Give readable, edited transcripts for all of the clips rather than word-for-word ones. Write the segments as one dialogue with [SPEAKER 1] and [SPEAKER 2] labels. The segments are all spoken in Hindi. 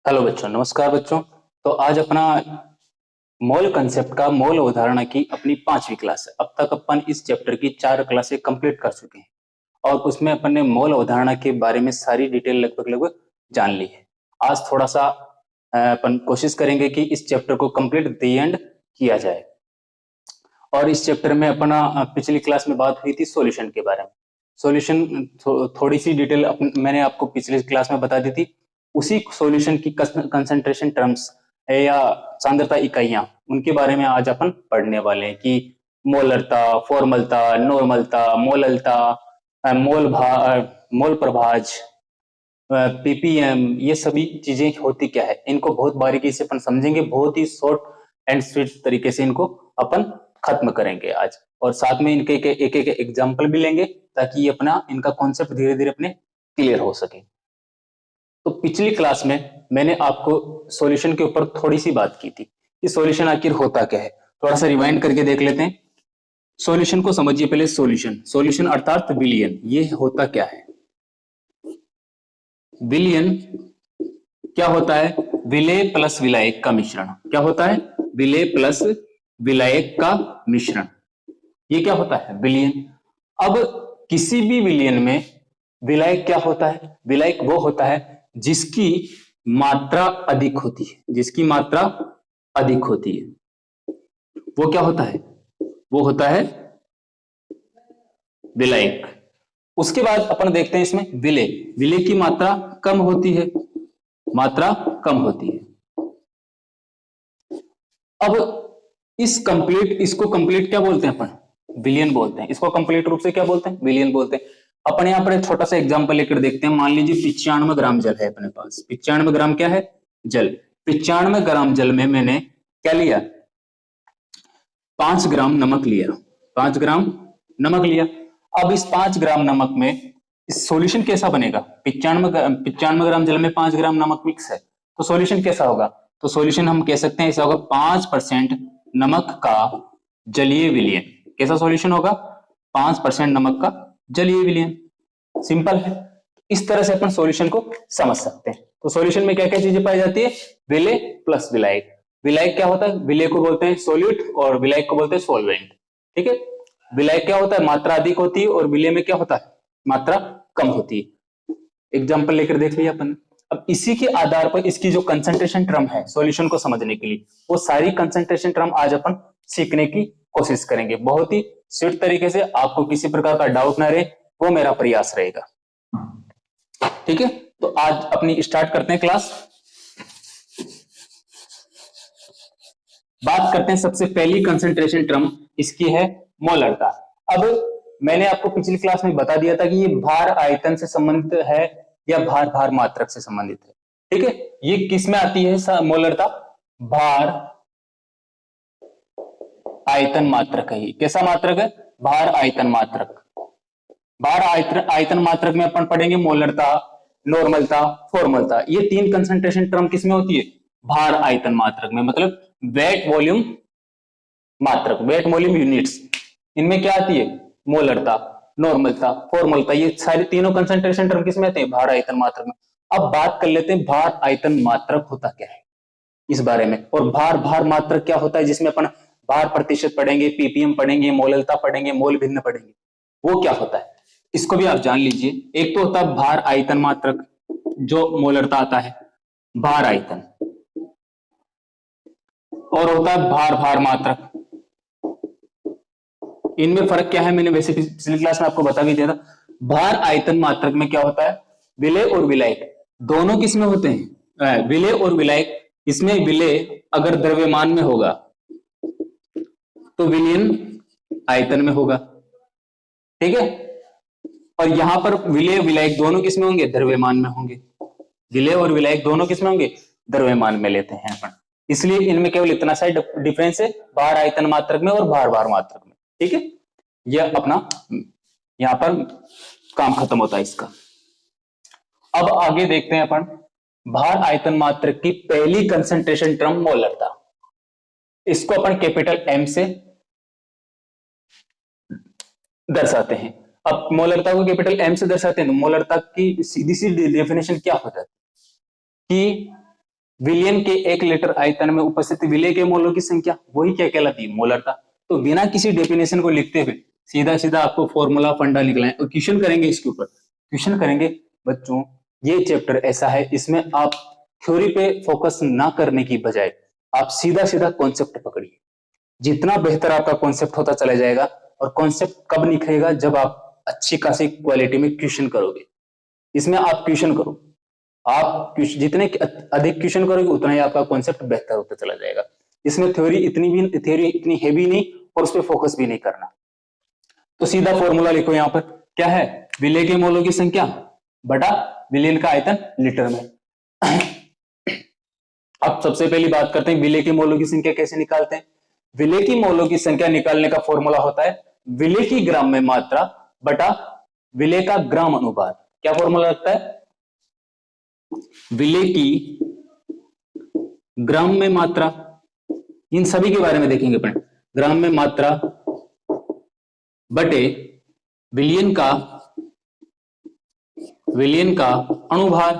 [SPEAKER 1] हेलो बच्चों, नमस्कार बच्चों। तो आज अपना मोल कंसेप्ट का मोल अवधारणा की अपनी 5वीं क्लास है। अब तक अपन इस चैप्टर की 4 क्लासें कंप्लीट कर चुके हैं और उसमें अपन ने मोल अवधारणा के बारे में सारी डिटेल लगभग लगभग जान ली है। आज थोड़ा सा अपन कोशिश करेंगे कि इस चैप्टर को कंप्लीट द एंड किया जाए। और इस चैप्टर में अपना पिछली क्लास में बात हुई थी सॉल्यूशन के बारे में। सॉल्यूशन थोड़ी सी डिटेल मैंने आपको पिछली क्लास में बता दी थी। उसी सॉल्यूशन की कंसंट्रेशन टर्म्स या सांद्रता इकाइयां, उनके बारे में आज अपन पढ़ने वाले हैं कि मोलरता, फॉर्मलता, नॉर्मलता, मोललता, मोल प्रभाज, पीपीएम, ये सभी चीजें होती क्या है, इनको बहुत बारीकी से अपन समझेंगे। बहुत ही शॉर्ट एंड स्वीट तरीके से इनको अपन खत्म करेंगे आज, और साथ में इनके एक एक एग्जाम्पल भी लेंगे ताकि ये अपना इनका कॉन्सेप्ट धीरे धीरे अपने क्लियर हो सके। तो पिछली क्लास में मैंने आपको सॉल्यूशन के ऊपर थोड़ी सी बात की थी कि सॉल्यूशन आखिर होता क्या है। थोड़ा सा रिवाइंड करके देख लेते हैं। सॉल्यूशन को समझिए पहले। सॉल्यूशन अर्थात विलयन, ये होता क्या है? विलयन क्या होता है? विलेय प्लस विलायक का मिश्रण। क्या होता है? विलेय प्लस विलायक का मिश्रण, ये क्या होता है? विलयन। अब किसी भी विलयन में विलायक क्या होता है? विलायक वो होता है जिसकी मात्रा अधिक होती है। जिसकी मात्रा अधिक होती है वो क्या होता है? वो होता है विलायक। उसके बाद अपन देखते हैं इसमें विलेय। विलेय की मात्रा कम होती है, मात्रा कम होती है। अब इसको कंप्लीट क्या बोलते हैं अपन? विलयन बोलते हैं। इसको कंप्लीट रूप से क्या बोलते हैं? विलयन बोलते हैं। अपन यहां पर एक छोटा सा एग्जांपल लेकर देखते हैं। मान लीजिए 95 ग्राम जल है अपने पास। 95 ग्राम क्या है? जल। 95 ग्राम जल में मैंने क्या लिया? 5 ग्राम नमक लिया। 5 ग्राम नमक लिया। अब इस 5 ग्राम नमक में इस सॉल्यूशन कैसा बनेगा? 95 ग्राम जल में 5 ग्राम नमक मिक्स है, तो सॉल्यूशन कैसा होगा? तो सॉल्यूशन हम कह सकते हैं ऐसा होगा 5% नमक का जलीय विलयन। कैसा सॉल्यूशन होगा? 5% नमक का जलीय विलयन। सिंपल है। इस तरह से अपन सॉल्यूशन को समझ सकते हैं। तो सॉल्यूशन में क्या क्या चीजें पाई जाती है? विलेय प्लस विलायक। विलायक क्या होता है? विलेय को बोलते हैं सोल्यूट और विलायक को बोलते हैं सॉल्वेंट। ठीक है। विलायक क्या होता है? मात्रा अधिक होती है, और विलेय में क्या होता है? मात्रा कम होती है। एग्जाम्पल लेकर देख लिया अपन। अब इसी के आधार पर इसकी जो कंसंट्रेशन टर्म है सॉल्यूशन को समझने के लिए, वो सारी कंसंट्रेशन टर्म आज अपन सीखने की कोशिश करेंगे। बहुत ही स्वीट तरीके से, आपको किसी प्रकार का डाउट ना रहे, वो मेरा प्रयास रहेगा। ठीक है। तो आज अपनी स्टार्ट करते हैं क्लास। बात करते हैं सबसे पहली कंसंट्रेशन टर्म, इसकी है मोलरता। अब मैंने आपको पिछली क्लास में बता दिया था कि ये भार आयतन से संबंधित है या भार भार मात्रक से संबंधित है। ठीक है। ये किस में आती है मोलरता? भार आयतन मात्रक है। कैसा मात्रक है? भार आयतन मात्रक। भार आयतन मात्रक में अपन पढ़ेंगे मोलरता, नॉर्मलता, फॉर्मलता। ये 3 कंसंट्रेशन टर्म किसमें होती है? भार आयतन मात्रक में, मतलब वेट वॉल्यूम मात्रक, वेट वॉल्यूम यूनिट्स। इनमें क्या आती है? मोलरता, नॉर्मलता, फॉर्मलता। ये सारे तीनों कंसंट्रेशन टर्म किसमें आते हैं? भार आयतन मात्रक में। अब बात कर लेते हैं भार आयतन मात्रक होता क्या है इस बारे में, और भार भार मात्रक क्या होता है, जिसमें अपन भार प्रतिशत पढ़ेंगे, पीपीएम पढ़ेंगे, मोललता पढ़ेंगे, मोल भिन्न पढ़ेंगे। वो क्या होता है इसको भी आप जान लीजिए। एक तो होता है भार आयतन मात्रक, जो मोलरता आता है भार आयतन, और होता है भार भार मात्रक। इनमें फर्क क्या है मैंने वैसे पिछली क्लास में आपको बता भी दिया था। भार आयतन मात्रक में क्या होता है? विलेय और विलायक दोनों किसमें होते हैं? विलेय और विलायक। इसमें विलेय अगर द्रव्यमान में होगा तो विलयन आयतन में होगा। ठीक है। और यहां पर विलेय विलायक दोनों किसमें होंगे? द्रव्यमान में होंगे। विलेय और विलायक दोनों किसमें होंगे? द्रव्यमान में लेते हैं अपन। इसलिए इनमें केवल इतना सा डिफरेंस है, भार आयतन मात्रक में और भार भार मात्रक में। ठीक है। यह अपना यहां पर काम खत्म होता है इसका। अब आगे देखते हैं अपन भार आयतन मात्रक की पहली कंसंट्रेशन टर्म मोलरता। इसको अपन कैपिटल एम से दर्शाते हैं। अब मोलरता को कैपिटल एम से दर्शाते हैं, तो मोलरता की सीधी सी डेफिनेशन क्या होता है कि विलयन के 1 लीटर आयतन में उपस्थित विलय के मोलों की संख्या वही क्या कहलाती है, मोलरता। तो बिना किसी डेफिनेशन को लिखते हुए सीधा सीधा आपको फॉर्मूला फंडा निकला है, और क्वेश्चन करेंगे इसके ऊपर, क्वेश्चन करेंगे। बच्चों ये चैप्टर ऐसा है, इसमें आप थ्योरी पे फोकस ना करने की बजाय आप सीधा सीधा कॉन्सेप्ट पकड़िए। जितना बेहतर आपका कॉन्सेप्ट होता चला जाएगा, और कॉन्सेप्ट कब निखरेगा, जब आप अच्छी खासी क्वालिटी में क्वेश्चन करोगे। इसमें आप क्वेश्चन करो, आप जितने अधिक क्वेश्चन करोगे उतना ही आपका कॉन्सेप्ट बेहतर होता चला जाएगा। इसमें थ्योरी इतनी हैवी नहीं, और उस पर फोकस भी नहीं करना। तो सीधा फॉर्मूला लिखो, यहां पर क्या है, विलय के मोलों की संख्या बटा विलयन का आयतन लीटर में। अब सबसे पहली बात करते हैं विलय के मोलों की संख्या कैसे निकालते हैं। विलय की मोलों की संख्या निकालने का फॉर्मूला होता है विलय की ग्राम में मात्रा बटा विलय का ग्राम अनुपात। क्या फॉर्मूला लगता है, विलय की ग्राम में मात्रा, इन सभी के बारे में देखेंगे अपन, ग्राम में मात्रा बटे विलयन का अणुभार,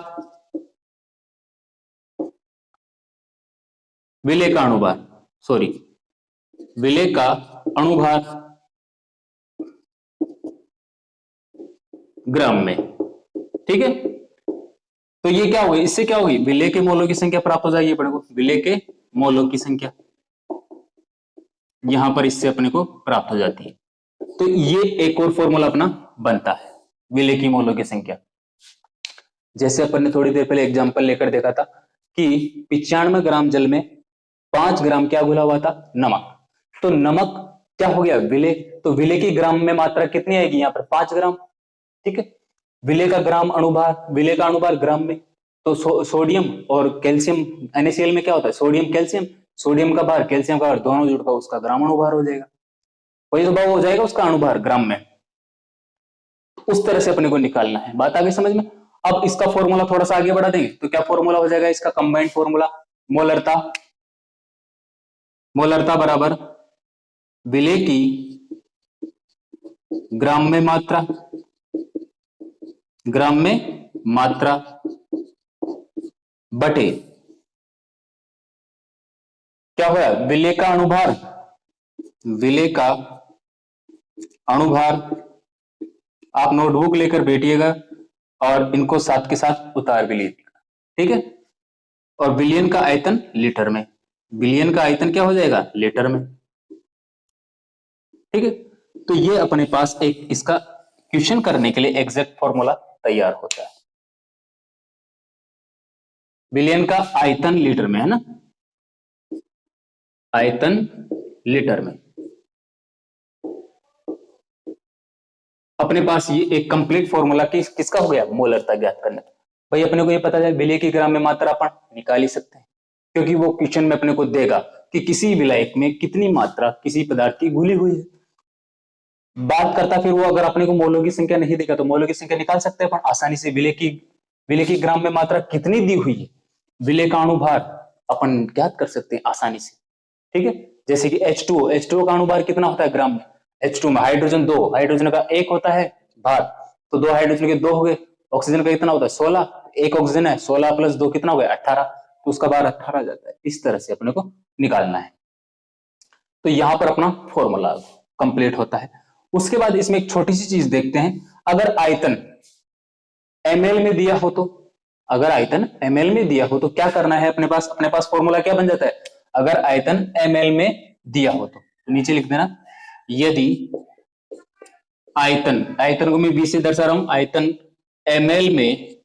[SPEAKER 1] विलय का अणुभार, सॉरी विलय का अणुभार ग्राम में। ठीक है, तो ये क्या होगी, इससे क्या होगी, विलय के मोलों की संख्या प्राप्त हो जाएगी अपने को, विलय के मोलों की संख्या यहां पर इससे अपने को प्राप्त हो जाती है। तो ये एक और फॉर्मूला अपना बनता है विलय की मोलों की संख्या। जैसे अपन ने थोड़ी देर पहले एग्जांपल लेकर देखा था कि 95 ग्राम जल में 5 ग्राम क्या घुला हुआ था, नमक। तो नमक क्या हो गया, विलय। तो विलय की ग्राम में मात्रा कितनी आएगी, यहाँ पर 5 ग्राम। ठीक है, विलय का ग्राम अणुभार, विलय का अणुभार ग्राम में। तो सोडियम और कैल्शियम, NaCl में क्या होता है, सोडियम कैल्शियम, सोडियम का भार कैल्शियम का भार दोनों जुड़कर उसका ग्राम अणुभार हो जाएगा, वही स्वभाव हो जाएगा उसका अणुभार ग्राम में। उस तरह से अपने को निकालना है, बात आगे समझ में। अब इसका फॉर्मूला थोड़ा सा आगे बढ़ा देंगे तो क्या फॉर्मूला हो जाएगा इसका, कंबाइंड फॉर्मूला, मोलरता बराबर विलय की ग्राम में मात्रा बटे क्या हुआ, विलय का अणुभार। आप नोटबुक लेकर बैठिएगा और इनको साथ के साथ उतार भी लीजिएगा। ठीक है, और विलयन का आयतन लीटर में, विलयन का आयतन क्या हो जाएगा, लीटर में। ठीक है, तो ये अपने पास एक इसका क्वेश्चन करने के लिए एग्जैक्ट फॉर्मूला तैयार होता है। विलयन का आयतन लीटर में है ना, आयतन लीटर में। अपने पास ये एक कंप्लीट फॉर्मूला किसका हो गया, मोलरता ज्ञात करने। भाई अपने को ये पता है विलय की ग्राम में मात्रा अपन निकाल ही सकते हैं, क्योंकि वो क्वेश्चन में अपने को देगा कि किसी विलायक में कितनी मात्रा किसी पदार्थ की घुली हुई है। बात करता फिर वो अगर अपने को मोलों की संख्या नहीं देगा तो मोलों की संख्या निकाल सकते हैं अपन आसानी से। विलय की ग्राम में मात्रा कितनी दी हुई है, विलय का अणुभार अपन ज्ञात कर सकते हैं आसानी से। ठीक है, जैसे कि H2O का अणुभार कितना होता है ग्राम में, H2 में हाइड्रोजन 2, हाइड्रोजन का 1 होता है भार, तो 2 हाइड्रोजन के 2 हो गए। ऑक्सीजन का कितना होता है 16, एक ऑक्सीजन है, 16 प्लस 2 कितना हो गया 18, तो उसका भार 18 जाता है। इस तरह से अपने को निकालना है। तो यहां पर अपना फॉर्मूला कंप्लीट होता है। उसके बाद इसमें एक छोटी सी चीज देखते हैं, अगर आयतन ml में दिया हो तो, अगर आयतन ml में दिया हो तो क्या करना है अपने पास फॉर्मूला क्या बन जाता है, अगर आयतन ml में दिया हो तो नीचे लिख देना, यदि आयतन को मैं 20 से दर्शा रहा हूं, आयतन ml में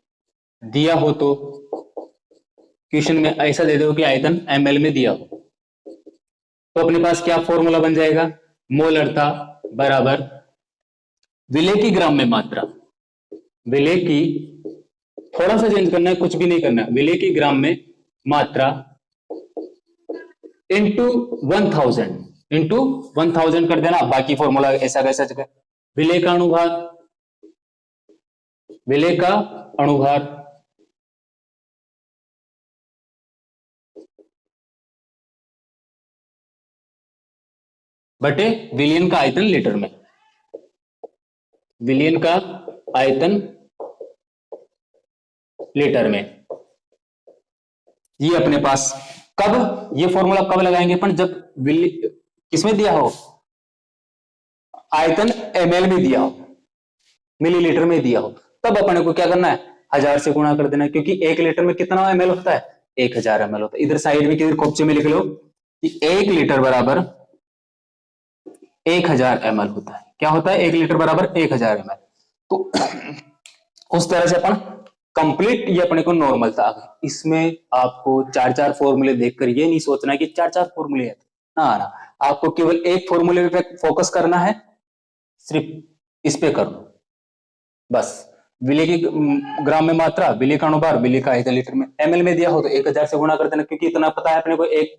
[SPEAKER 1] दिया हो तो क्वेश्चन में ऐसा दे दो कि आयतन ml में दिया हो, तो अपने पास क्या फॉर्मूला बन जाएगा, मोलरता बराबर विलय की ग्राम में मात्रा, विलय की, थोड़ा सा चेंज करना है, कुछ भी नहीं करना, विलय की ग्राम में मात्रा इंटू 1000 कर देना। बाकी फॉर्मूला ऐसा कैसा जगह, विलय का अणुभार बटे विलयन का आयतन लीटर में, विलयन का आयतन लीटर में। ये अपने पास कब, ये फॉर्मूला कब लगाएंगे अपन, जब किसमें दिया हो, आयतन ml में दिया हो, मिलीलीटर में दिया हो, तब अपने को क्या करना है, 1000 से गुणा कर देना है, क्योंकि 1 लीटर में कितना ml होता है, 1000 ml होता है। इधर साइड में किधर खोपचे में लिख लो कि 1 लीटर बराबर 1000 ml होता है। क्या होता है, 1 लीटर बराबर 1000 ml। तो उस तरह से अपन कंप्लीट, ये अपने को नॉर्मल था। इसमें आपको 4-4 फॉर्मूले देखकर ये नहीं सोचना कि 4-4 फॉर्मूले है ना, आपको केवल एक फॉर्मूले पे फोकस करना है, सिर्फ इस पे कर लो बस। विले की ग्राम में मात्रा, विले का अनुभार, विले का आयतन लीटर में, ml में दिया हो तो 1000 से गुणा कर देना, क्योंकि इतना पता है अपने को 1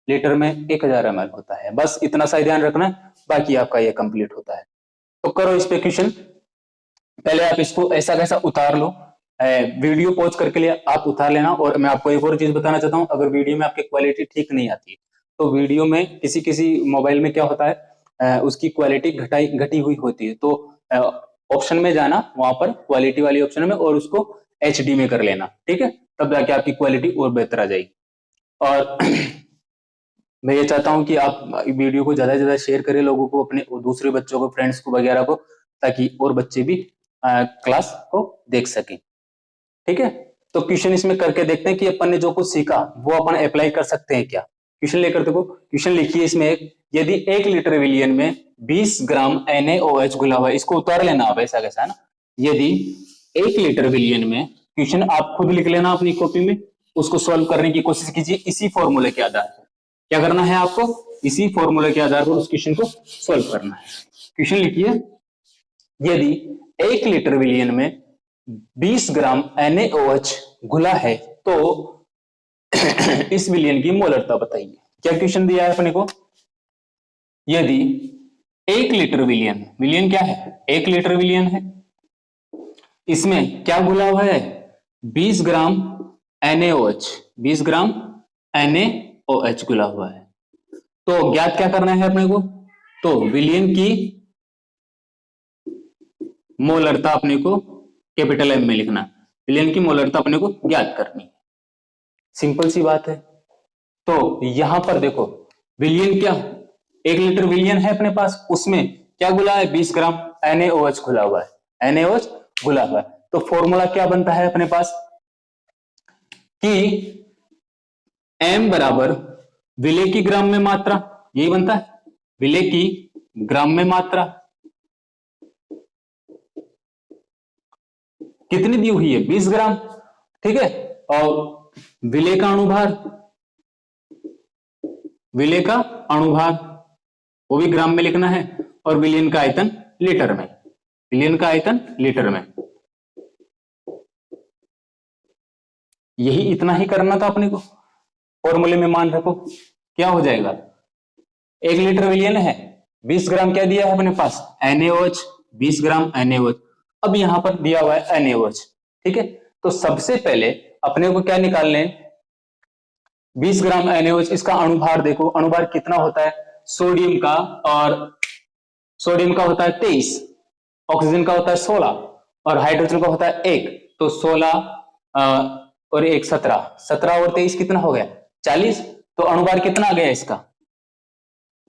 [SPEAKER 1] लीटर में 1000 ml होता है। बस इतना सा ध्यान रखना, बाकी आपका ये कंप्लीट होता है। तो करो इस पे क्वेश्चन। पहले आप इसको ऐसा कैसा उतार लो, वीडियो पॉज करके लिए आप उतार लेना। और मैं आपको एक और चीज बताना चाहता हूं, अगर वीडियो में आपकी क्वालिटी ठीक नहीं आती तो वीडियो में किसी मोबाइल में क्या होता है, उसकी क्वालिटी घटी हुई होती है, तो ऑप्शन में जाना, वहां पर क्वालिटी वाली ऑप्शन में, और उसको HD में कर लेना, ठीक है, तब जाके आपकी क्वालिटी और बेहतर आ जाएगी। और मैं ये चाहता हूं कि आप वीडियो को ज्यादा से ज्यादा शेयर करें लोगों को, अपने दूसरे बच्चों को, फ्रेंड्स को वगैरह को, ताकि और बच्चे भी क्लास को देख सकें, ठीक है। तो क्वेश्चन इसमें करके देखते हैं कि अपन ने जो कुछ सीखा वो अपन अप्लाई कर सकते हैं क्या। क्वेश्चन लेकर देखो, क्वेश्चन लिखिए इसमें एक, यदि 1 लीटर विलियन में 20 ग्राम NaOH घुला हुआ है, इसको उतार लेना आप ऐसा कैसा है ना, यदि 1 लीटर विलियन में, क्वेश्चन आप खुद लिख लेना अपनी कॉपी में, उसको सॉल्व करने की कोशिश कीजिए इसी फॉर्मूले के आधार पर। क्या करना है आपको, इसी फॉर्मूले के आधार पर उस क्वेश्चन को सॉल्व करना है। क्वेश्चन लिखिए, यदि 1 लीटर विलियन में 20 ग्राम NaOH घुला है तो इस विलियन की मोलरता बताइए। क्या क्वेश्चन दिया है अपने को, यदि 1 लीटर विलियन, विलियन क्या है, 1 लीटर विलियन है, इसमें क्या घुला हुआ है, 20 ग्राम NaOH, 20 ग्राम NaOH घुला हुआ है, तो ज्ञात क्या करना है अपने को, तो विलियन की मोलरता अपने को कैपिटल M में लिखना, विलियन की मोलरता अपने को ज्ञात करनी है, सिंपल सी बात है। तो यहां पर देखो, विलियन क्या, 1 लीटर विलियन है अपने पास, उसमें क्या घुला है, 20 ग्राम NaOH घुला हुआ है, NaOH घुला हुआ है। तो फॉर्मूला क्या बनता है अपने पास कि M बराबर विले की ग्राम में मात्रा, यही बनता है, विले की ग्राम में मात्रा कितनी दी हुई है, 20 ग्राम, ठीक है, और विले का अनुभार, विले का अनुभार वो भी ग्राम में लिखना है, और विलियन का आयतन लीटर में, विलियन का आयतन लीटर में। यही इतना ही करना था अपने को, फॉर्मूले में मान रखो, क्या हो जाएगा, 1 लीटर विलियन है, 20 ग्राम क्या दिया है अपने पास, NaOH, 20 ग्राम NaOH। अब यहां पर दिया हुआ है NaOH, ठीक है, तो सबसे पहले अपने को क्या निकालने, 20 ग्राम NaOH, इसका अणुभार देखो, अणुभार कितना होता है, सोडियम का, और सोडियम का होता है 23, ऑक्सीजन का होता है 16, और हाइड्रोजन का होता है 1, तो 16 और 1 17, 17 और 23 कितना हो गया, 40। तो अणुभार कितना आ गया इसका,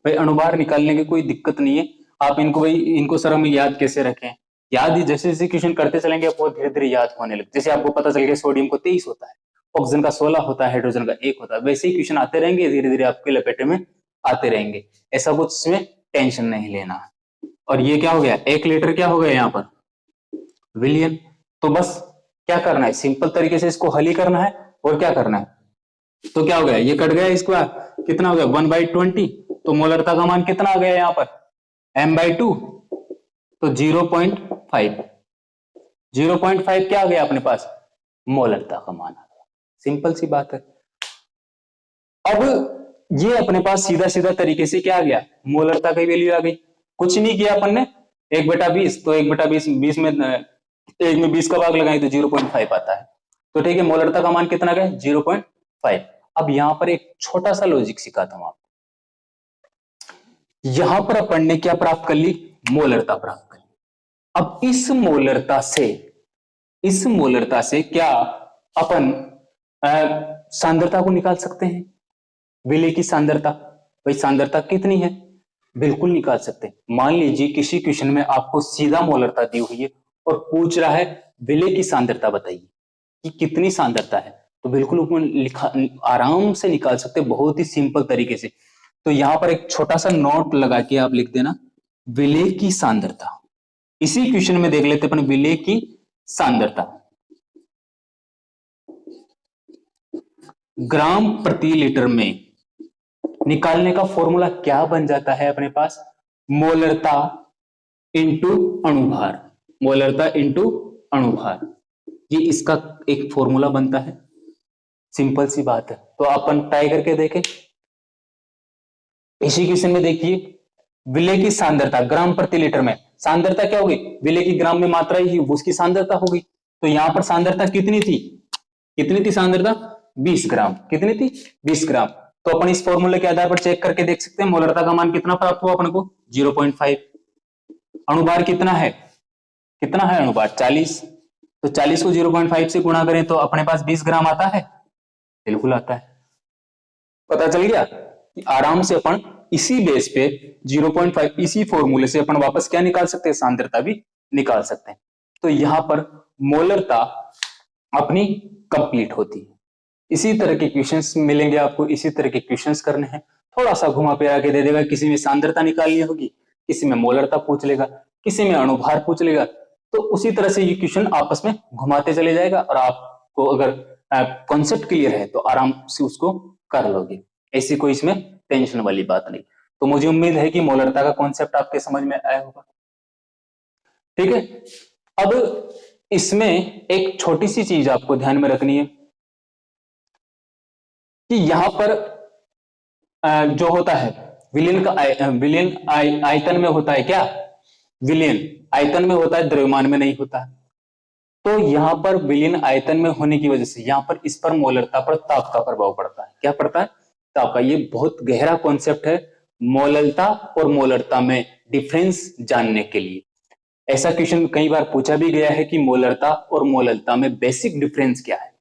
[SPEAKER 1] भाई अणुभार निकालने की कोई दिक्कत नहीं है, आप इनको भाई, इनको सर हम याद कैसे रखें, याद ही जैसे जैसे क्वेश्चन करते चलेंगे आपको धीरे धीरे याद होने लगे। जैसे आपको पता चल गया सोडियम को 23 होता है, ऑक्सीजन का 16 होता है, हाइड्रोजन का 1 होता है, वैसे ही क्वेश्चन आते रहेंगे, धीरे धीरे आपके लपेटे में आते रहेंगे, ऐसा कुछ इसमें टेंशन नहीं लेना। और ये क्या हो गया, 1 लीटर क्या हो गया यहाँ पर, विलियन। तो बस क्या करना है, सिंपल तरीके से इसको हल ही करना है, और क्या करना है, तो क्या हो गया, ये कट गया, इसको कितना हो गया, 1/20, तो मोलरता का मान कितना आ गया यहाँ पर, M/2, तो 0.5, 0.5 क्या आ गया अपने पास, मोलरता का मान आ गया, सिंपल सी बात है। अब ये अपने पास सीधा सीधा तरीके से क्या आ गया, मोलरता की वैल्यू आ गई, कुछ नहीं किया अपन ने, 1/20, तो 1/20, 20 में 1 में 20 का भाग लगाए तो 0.5 आता है, तो ठीक है, मोलरता का मान कितना गया, 0.5। अब यहां पर एक छोटा सा लॉजिक सिखाता हूं आपको, यहां पर अपन ने क्या प्राप्त कर ली, मोलरता प्राप्त कर ली। अब इस मोलरता से क्या अपन सांद्रता को निकाल सकते हैं, विलेय की सांद्रता। भाई सांद्रता कितनी है, बिल्कुल निकाल सकते हैं। मान लीजिए किसी क्वेश्चन में आपको सीधा मोलरता दी हुई है और पूछ रहा है विलेय की सांद्रता बताइए कि कितनी सांद्रता है, तो बिल्कुल ऊपर लिखा आराम से निकाल सकते हैं, बहुत ही सिंपल तरीके से। तो यहां पर एक छोटा सा नोट लगा के आप लिख देना विलेय की सांद्रता। इसी क्वेश्चन में देख लेते अपन विलेय की सांद्रता। ग्राम प्रति लीटर में निकालने का फॉर्मूला क्या बन जाता है अपने पास, मोलरता इंटू अणुभार, मोलरता इंटू अणुभार, ये इसका एक फॉर्मूला बनता है। सिंपल सी बात है, तो अपन ट्राई करके देखें। इसी क्वेश्चन में देखिए विलेय की सांद्रता ग्राम प्रति लीटर में, सांद्रता क्या होगी, विलेय की ग्राम में मात्रा ही उसकी सांद्रता होगी। तो यहां पर सांद्रता कितनी थी, कितनी थी सांद्रता, 20 ग्राम, कितनी थी 20 ग्राम। तो अपन इस फॉर्मूले के आधार पर चेक करके देख सकते हैं मोलरता का मान कितना प्राप्त हुआ अपन को, 0.5। अणुभार कितना है, कितना है अणुभार 40, तो 40 को 0.5 से गुणा करें तो अपने पास 20 ग्राम आता है, बिल्कुल आता है। पता चल गया कि आराम से अपन इसी बेस पे 0.5 इसी फॉर्मूले से अपन वापस क्या निकाल सकते हैं, सांद्रता भी निकाल सकते हैं। तो यहां पर मोलरता अपनी कंप्लीट होती है। इसी तरह के क्वेश्चंस मिलेंगे आपको, इसी तरह के क्वेश्चंस करने हैं। थोड़ा सा घुमा फिरा के दे देगा, किसी में सांद्रता निकालनी होगी, किसी में मोलरता पूछ लेगा, किसी में अणुभार पूछ लेगा। तो उसी तरह से ये क्वेश्चन आपस में घुमाते चले जाएगा और आपको अगर कॉन्सेप्ट क्लियर है तो आराम से उसको कर लोगे, ऐसी कोई इसमें टेंशन वाली बात नहीं। तो मुझे उम्मीद है कि मोलरता का कॉन्सेप्ट आपके समझ में आया होगा। ठीक है, अब इसमें एक छोटी सी चीज आपको ध्यान में रखनी है कि यहां पर जो होता है विलयन का विलयन आयतन में होता है, क्या विलयन आयतन में होता है, द्रव्यमान में नहीं होता। तो यहां पर विलयन आयतन में होने की वजह से यहां पर इस पर मोलरता पर ताप का प्रभाव पड़ता है। क्या पड़ता है, ताप का। ये बहुत गहरा कॉन्सेप्ट है मोलरता और मोलरता में डिफरेंस जानने के लिए। ऐसा क्वेश्चन कई बार पूछा भी गया है कि मोलरता और मोलरता में बेसिक डिफरेंस क्या है।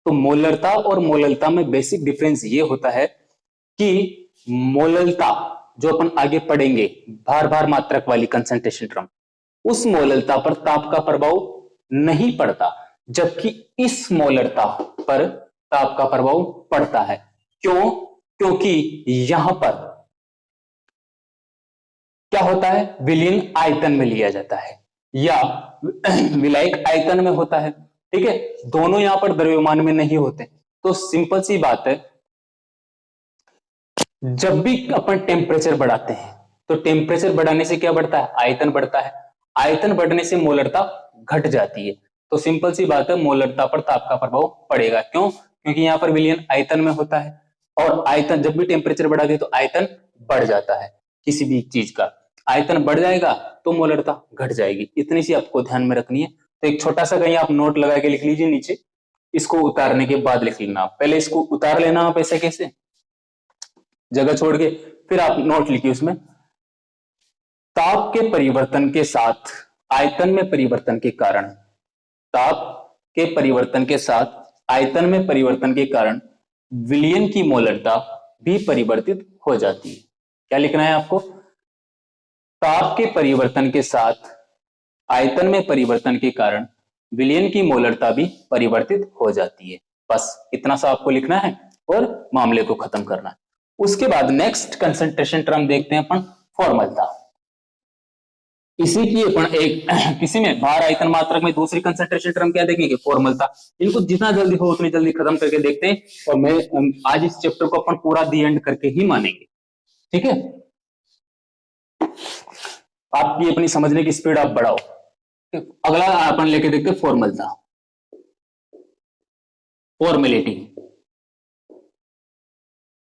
[SPEAKER 1] तो मोलरता और मोलरता में बेसिक डिफरेंस ये होता है कि मोलरता जो अपन आगे पढ़ेंगे भार भार मात्रक वाली कंसंट्रेशन टर्म, उस मोलरता पर ताप का प्रभाव नहीं पड़ता, जबकि इस मोलरता पर ताप का प्रभाव पड़ता है। क्यों, क्योंकि यहां पर क्या होता है, विलयन आयतन में लिया जाता है या विलायक आयतन में होता है। ठीक है, दोनों यहां पर द्रव्यमान में नहीं होते। तो सिंपल सी बात है, जब भी अपन टेम्परेचर बढ़ाते हैं तो टेम्परेचर बढ़ाने से क्या बढ़ता है, आयतन बढ़ता है, आयतन बढ़ने से मोलरता घट जाती है। तो सिंपल सी बात है, मोलरता पर ताप का प्रभाव पड़ेगा। क्यों, क्योंकि यहां पर विलयन आयतन में होता है और आयतन जब भी टेम्परेचर बढ़ा दे तो आयतन बढ़ जाता है। किसी भी चीज का आयतन बढ़ जाएगा तो मोलरता घट जाएगी। इतनी सी आपको ध्यान में रखनी है। तो एक छोटा सा कहीं आप नोट लगा के लिख लीजिए नीचे, इसको उतारने के बाद लिख लेना। पहले इसको उतार लेना आप ऐसे कैसे, जगह छोड़ के, फिर आप नोट लिखिए उसमें, ताप के परिवर्तन के साथ आयतन में परिवर्तन के कारण, ताप के परिवर्तन के साथ आयतन में परिवर्तन के कारण विलयन की मोलरता भी परिवर्तित हो जाती है। क्या लिखना है आपको, ताप के परिवर्तन के साथ आयतन में परिवर्तन के कारण विलयन की मोलरता भी परिवर्तित हो जाती है। बस इतना सा आपको लिखना है और मामले को खत्म करना है। उसके बाद नेक्स्ट कंसंट्रेशन टर्म देखते हैं अपन, फॉर्मलता। इसी की अपन एक किसी में भार आयतन मात्रक में दूसरी कंसंट्रेशन टर्म क्या देखेंगे, फॉर्मलता। इनको जितना जल्दी हो उतनी जल्दी खत्म करके देखते हैं और मैं आज इस चैप्टर को अपन पूरा दी एंड करके ही मानेंगे। ठीक है, आपकी अपनी समझने की स्पीड आप बढ़ाओ। अगला अपन लेके देखते हैं फॉर्मलता, फॉर्मेलिटी।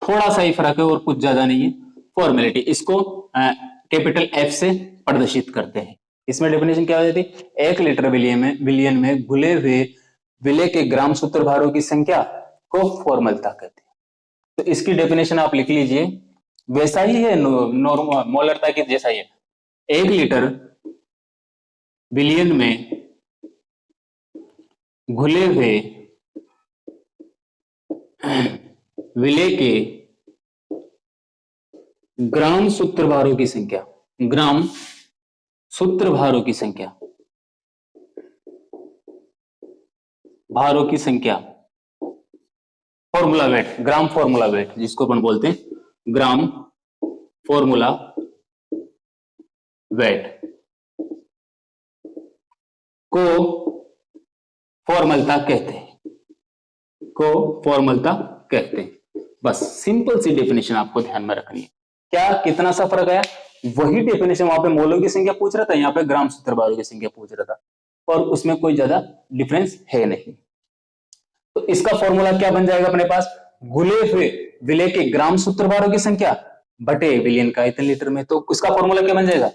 [SPEAKER 1] थोड़ा सा ही फर्क है और कुछ ज्यादा नहीं है। फॉर्मेलिटी, इसको कैपिटल एफ से प्रदर्शित करते हैं। इसमें डेफिनेशन क्या हो जाती है, 1 लीटर विलियन में घुले हुए विलेय के ग्राम सूत्र भारों की संख्या को फॉर्मलता कहते हैं। तो इसकी डेफिनेशन आप लिख लीजिए, वैसा ही है नॉर्मल मोलरता की जैसा ही है। 1 लीटर विलियन में घुले हुए विलेय के ग्राम सूत्रभारों की संख्या, ग्राम सूत्रभारों की संख्या, भारों की संख्या, formula wait, gram formula wait जिसको अपन बोलते हैं ग्राम फॉर्मूला वेट को फॉर्मलता कहते हैं, को फॉर्मलता कहते हैं। बस सिंपल सी डेफिनेशन आपको ध्यान में रखनी है। क्या कितना सा फर्क आया? वही डेफिनेशन वहां पे मोलों की संख्या पूछ रहा था, यहाँ पे ग्राम सूत्रभारों की संख्या पूछ रहा था, और उसमें कोई ज्यादा डिफरेंस है नहीं। तो इसका फॉर्मूला क्या बन जाएगा अपने पास? घुले हुए विलेय के ग्राम सूत्रभारों की संख्या बटे विलयन का आयतन लीटर में। तो इसका फॉर्मूला क्या बन जाएगा?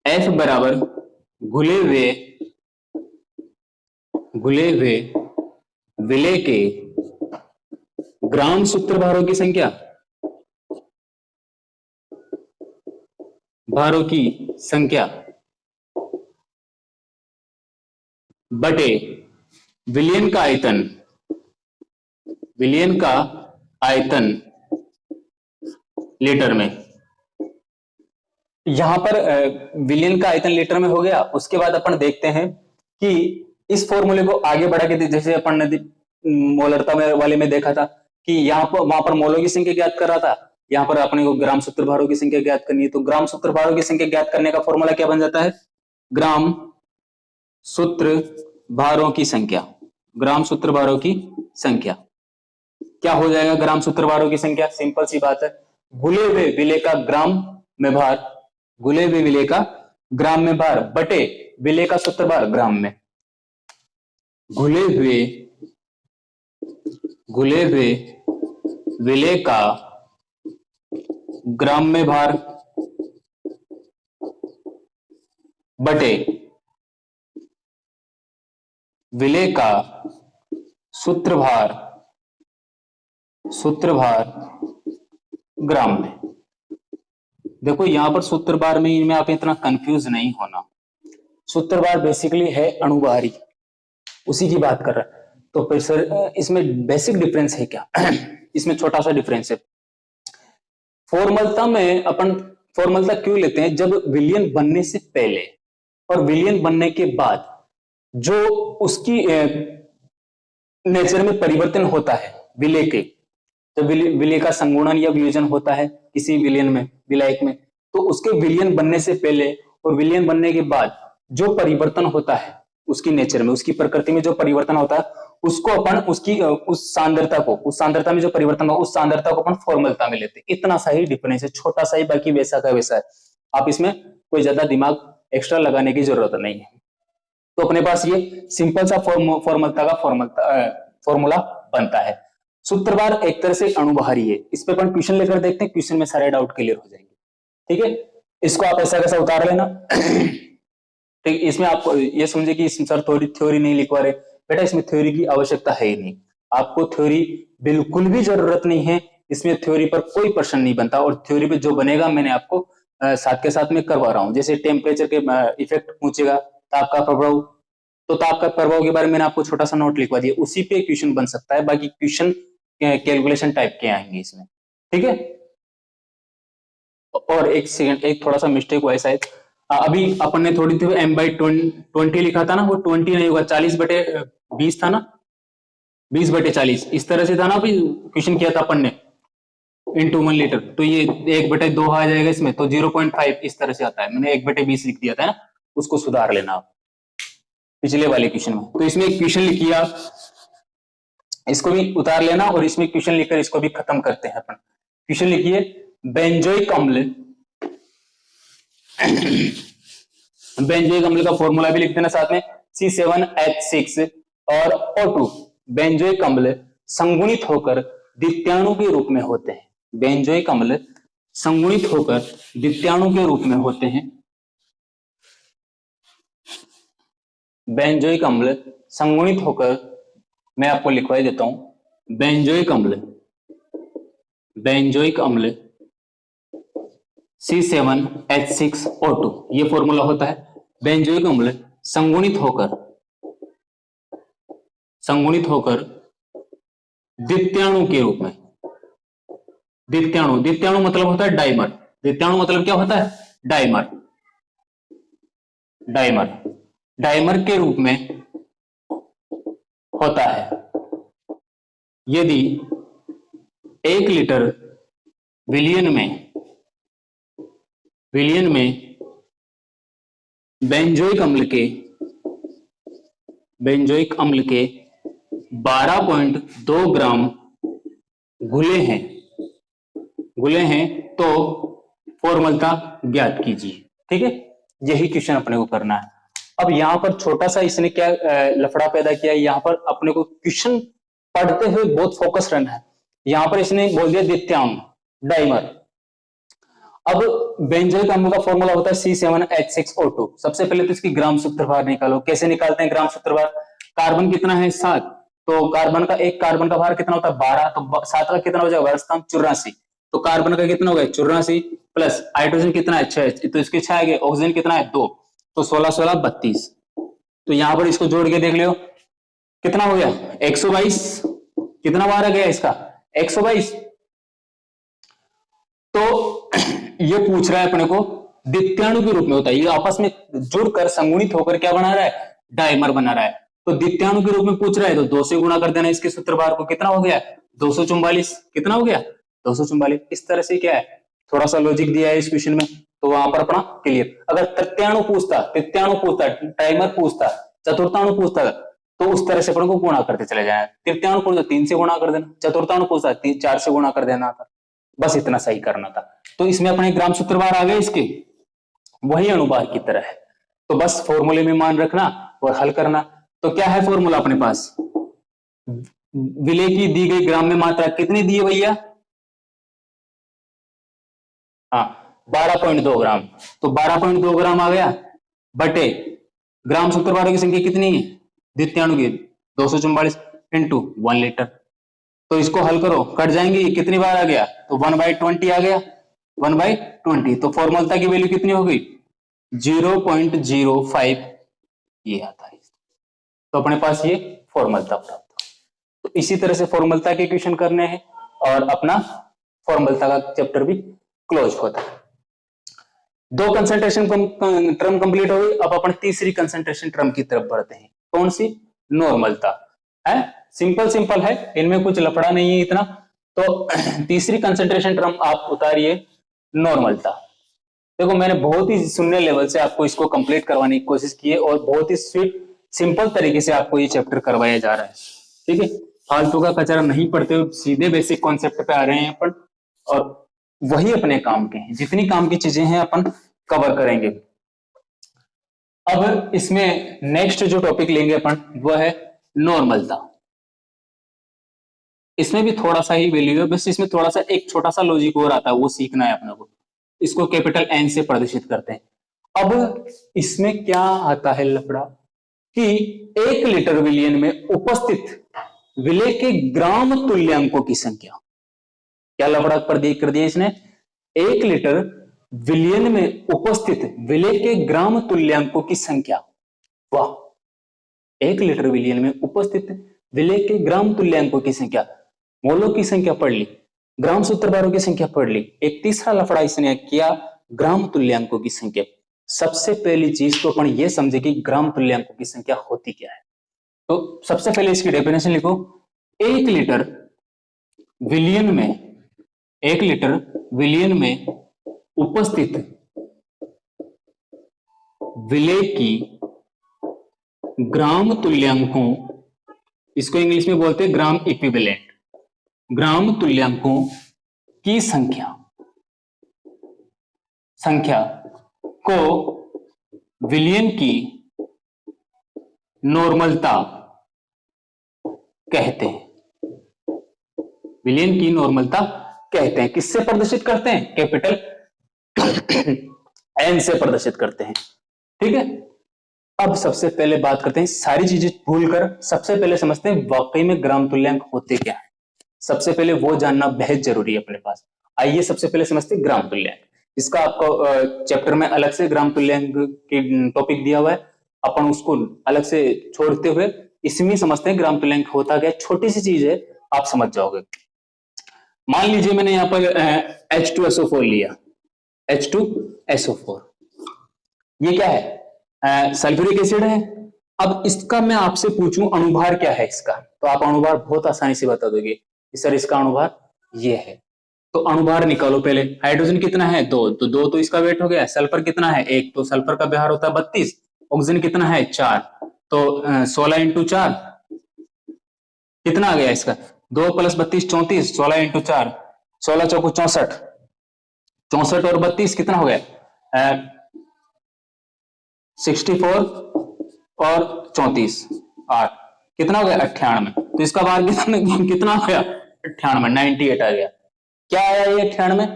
[SPEAKER 1] F बराबर घुले हुए विलेय के ग्राम सूत्रभारों की संख्या, भारों की संख्या बटे विलयन का आयतन, विलयन का आयतन लीटर में। यहां पर विलयन का आयतन लीटर में हो गया। उसके बाद अपन देखते हैं कि इस फॉर्मूले को आगे बढ़ा के, जैसे अपन ने मोलरता में वाले में देखा था कि यहाँ पर वहां पर मोलों की संख्या ज्ञात कर रहा था, यहाँ पर अपने को ग्राम सूत्रभारों की संख्या ज्ञात करनी है। तो ग्राम सूत्रभारों की संख्या ज्ञात करने का फॉर्मूला क्या बन जाता है? ग्राम सूत्रभारों की संख्या, ग्राम सूत्रभारों की संख्या क्या हो जाएगा? ग्राम सूत्रभारों की संख्या सिंपल सी बात है, घुले हुए विलेय का ग्राम में भार, घुले हुए विलेय का ग्राम में भार बटे विलेय का सूत्रभार ग्राम में। घुले हुए विलेय का ग्राम में भार बटे विलेय का सूत्रभार ग्राम में। देखो यहां पर सूत्रभार में आप इतना कंफ्यूज नहीं होना। सूत्रभार बेसिकली है अणुभारी, उसी की बात कर रहा है। तो फिर सर इसमें बेसिक डिफरेंस है क्या? इसमें छोटा सा डिफरेंस है। फॉर्मलता में अपन फॉर्मलता क्यों लेते हैं? जब विलयन बनने से पहले और विलयन बनने के बाद जो उसकी नेचर में परिवर्तन होता है विलेय के, जब विलेय का संगुणन या वियोजन होता है किसी विलयन में, विलायक में, तो उसके विलयन बनने से पहले और विलयन बनने के बाद जो परिवर्तन होता है उसकी नेचर में, उसकी प्रकृति में जो परिवर्तन होता है, उसको अपन उसकी उस सांद्रता में जो परिवर्तन हो, उस सांद्रता को अपन फॉर्मलता में लेते हैं। इतना सा ही डिफरेंस है, छोटा सा ही, बाकी वैसा का वैसा है। आप इसमें कोई ज्यादा दिमाग एक्स्ट्रा लगाने की जरूरत नहीं है। तो अपने पास ये सिंपल सा फॉर्मलता का फॉर्मूला बनता है। सूत्रभार एक तरह से अणुभारी है। इस पे अपन क्वेश्चन लेकर देखते हैं, क्वेश्चन में सारे डाउट क्लियर हो जाएंगे। ठीक है, इसको आप ऐसा कैसा उतार लेना। ठीक, इसमें आपको ये समझे कि सर थ्योरी नहीं लिखवा रहे, बेटा इसमें थ्योरी की आवश्यकता है ही नहीं। आपको थ्योरी बिल्कुल भी जरूरत नहीं है, इसमें थ्योरी पर कोई प्रश्न नहीं बनता। और थ्योरी पे जो बनेगा मैंने आपको साथ के साथ में करवा रहा हूँ। जैसे टेम्परेचर के इफेक्ट पूछेगा, ताप का प्रभाव, तो ताप का प्रभाव के बारे में मैंने आपको छोटा सा नोट लिखवा दिया, उसी पे क्वेश्चन बन सकता है। बाकी क्वेश्चन कैलकुलेशन टाइप के आएंगे इसमें। ठीक है, और एक सेकंड, एक थोड़ा सा मिस्टेक हुआ है शायद। अभी अपन ने थोड़ी थी m/20 लिखा था ना, वो 20 नहीं होगा, 40/20 था ना, 20/40 इस तरह से था ना। अभी क्वेश्चन किया था अपन ने into 1 लीटर, तो ये 1/2 आ जाएगा इसमें, तो 0.5 इस तरह से आता है। मैंने 1/20 लिख दिया था ना, उसको सुधार लेना आप पिछले वाले क्वेश्चन में। तो इसमें एक क्वेश्चन लिखिए आप, इसको भी उतार लेना, और इसमें क्वेश्चन लिखकर इसको भी खत्म करते हैं अपन। क्वेश्चन लिखिए, बेंजोइक अम्ल, बेंजोइक अम्ल का फॉर्मूला भी लिख देना साथ में, C7H6 और O2। बेंजोइक अम्ल संगुणित होकर द्वितीयाणु के रूप में होते हैं। बेंजोइक अम्ल संगुणित होकर द्वितीयाणु के रूप में होते हैं। बेंजोइक अम्ल संगुणित होकर, मैं आपको लिखवाई देता हूं, बेंजोइक अम्ल C7H6O2 ये फॉर्मूला होता है। बेंजोइक अम्ल संगुणित होकर द्वितीयाणु के रूप में। द्वितीयाणु मतलब होता है डाइमर। द्वितीयाणु मतलब क्या होता है? डाइमर। डाइमर के रूप में होता है यदि 1 लीटर विलियन में बेंजोइक अम्ल के 12.2 ग्राम घुले हैं तो फॉर्मूला ज्ञात कीजिए। ठीक है, यही क्वेश्चन अपने को करना है। अब यहां पर छोटा सा इसने क्या लफड़ा पैदा किया, यहां पर अपने को क्वेश्चन पढ़ते हुए बहुत फोकस रहना है। यहां पर इसने बोल दिया द्वितीयाणु डाइमर। अब बेंजोइक अम्ल का फॉर्मूला होता है C7H6O2। सबसे पहले तो इसकी ग्राम सूत्रभार निकालो। कैसे निकालते हैं ग्राम सूत्रभार? कार्बन कितना है? 7, तो कार्बन का एक कार्बन का भार कितना होता है? 12, तो 7 का कितना हो जाएगा? 84। तो कार्बन का कितना हो गया? 84 प्लस हाइड्रोजन कितना है? 6, तो इसके 6 आ गए। ऑक्सीजन कितना है? 2, तो 16 32। तो यहां पर इसको जोड़ के देख लियो कितना हो गया? 122। कितना बार आ गया इसका? 122। तो ये पूछ रहा है अपने को द्वितीयाणु के रूप में होता है, ये आपस में जुड़कर संगुणित होकर क्या बना रहा है? डाइमर बना रहा है। तो द्वितीयाणु के रूप में पूछ रहा है तो 2 से गुणा कर देना इसके सूत्रभार को। कितना हो गया? 244। कितना हो गया? 244। इस तरह से क्या है, थोड़ा सा लॉजिक दिया है इस क्वेश्चन में, तो वहां पर अपना क्लियर। अगर तृतीयाणु पूछता, डाइमर पूछता, चतुर्थाणु पूछता, तो उस तरह से अपन को गुणा करते चले जाए। तृतीयाणु पूछता 3 से गुणा कर देना, चतुर्थाणु पूछता 4 से गुणा कर देना था, बस इतना सही करना था। तो इसमें अपने ग्राम सूत्रभार आ गए इसके, वही अणुभार की तरह है। तो बस फॉर्मूले में मान रखना और हल करना। तो क्या है फॉर्मूला अपने पास? विलेय की दी गई ग्राम में मात्रा कितनी दी है भैया? हाँ 12.2 ग्राम। तो 12.2 ग्राम आ गया बटे ग्राम सूत्रभारों की संख्या कितनी है द्वितीयाणु की? 244 इंटू 1 लीटर। तो इसको हल करो, कट जाएंगे, कितनी बार आ गया? तो 1/20 आ गया, 1/20। तो फॉर्मूला की वैल्यू कितनी हो गई? 0.05 ये आता है। तो अपने पास ये फॉर्मूला प्राप्त। तो इसी तरह से फॉर्मूला के क्वेश्चन करने हैं और अपना फॉर्मूला का चैप्टर भी क्लोज होता है। 2 कंसंट्रेशन टर्म कंप्लीट हो गई। अब अपन तीसरी कंसंट्रेशन टर्म की तरफ बढ़ते हैं। कौन सी? नॉर्मलता है। सिंपल है, इनमें कुछ लफड़ा नहीं है इतना। तो तीसरी कंसंट्रेशन टर्म आप उतारिए नॉर्मलता। देखो मैंने बहुत ही शून्य लेवल से आपको इसको कंप्लीट करवाने की कोशिश की है और बहुत ही स्वीट सिंपल तरीके से आपको ये चैप्टर करवाया जा रहा है। ठीक है, फालतू का कचरा नहीं पढ़ते हुए सीधे बेसिक कॉन्सेप्ट पे आ रहे हैं अपन, और वही अपने काम के हैं। जितनी काम की चीजें हैं अपन कवर करेंगे। अब इसमें नेक्स्ट जो टॉपिक लेंगे अपन वह है नॉर्मलता। इसमें भी थोड़ा सा ही वैल्यू है, बस इसमें थोड़ा सा एक छोटा सा लॉजिक और आता है, वो सीखना है अपने को। इसको कैपिटल एन से प्रदर्शित करते हैं। अब इसमें क्या आता है लफड़ा कि 1 लीटर विलियन में उपस्थित विलेय के ग्राम तुल्यांकों की संख्या। क्या लफड़ा कर दिया इसने? 1 लीटर विलियन में उपस्थित विलेय के ग्राम तुल्यांकों की संख्या। वाह, 1 लीटर विलियन में उपस्थित विलेय के ग्राम तुल्यांकों की संख्या। मोलों की संख्या पढ़ ली, ग्राम सूत्रधारों की संख्या पढ़ ली। एक तीसरा लफड़ा इसने किया, ग्राम तुल्यांकों की संख्या। सबसे पहली चीज तो अपन ये समझे कि ग्राम तुल्यांकों की संख्या होती क्या है। तो सबसे पहले इसकी डेफिनेशन लिखो। 1 लीटर विलियन में उपस्थित विलेय की ग्राम तुल्यांकों, इसको इंग्लिश में बोलते हैं ग्राम इक्विवेलेंट, ग्राम तुल्यांकों की संख्या को विलियन की नॉर्मलता कहते हैं। विलियन की नॉर्मलता कहते हैं। किससे प्रदर्शित करते हैं? कैपिटल एन से प्रदर्शित करते हैं। ठीक है, अब सबसे पहले बात करते हैं, सारी चीजें भूलकर सबसे पहले समझते हैं वाकई में ग्राम तुल्यांक होते क्या है। सबसे पहले वो जानना बेहद जरूरी है अपने पास। आइए सबसे पहले समझते हैं ग्राम तुल्यांक। इसका आपको चैप्टर में अलग से ग्राम तुल्यांक की टॉपिक दिया हुआ है, अपन उसको अलग से छोड़ते हुए इसमें समझते हैं ग्राम तुल्यांक होता क्या। छोटी सी चीज है, आप समझ जाओगे। मान लीजिए मैंने यहाँ पर H2SO4 लिया, H2SO4, ये क्या है? सल्फ्यूरिक एसिड है। अब इसका मैं आपसे पूछूं अणुभार क्या है इसका, तो आप अणुभार बहुत आसानी से बता दोगे कि सर इसका अणुभार ये है। तो अणुभार निकालो पहले। हाइड्रोजन कितना है? 2, तो 2 तो इसका वेट हो गया। सल्फर कितना है? 1, तो सल्फर का व्यवहार होता है 32। ऑक्सीजन कितना है? 4, तो 16 इंटू 4 कितना आ गया इसका? 2 + 32 34, 16 इंटू 4 16 चौको 64, 64 और 32 कितना हो गया? 64 और 34 8 कितना हो गया? 98। तो इसका भार कितना हो गया? 98, 98 आ गया। क्या आया ये 98?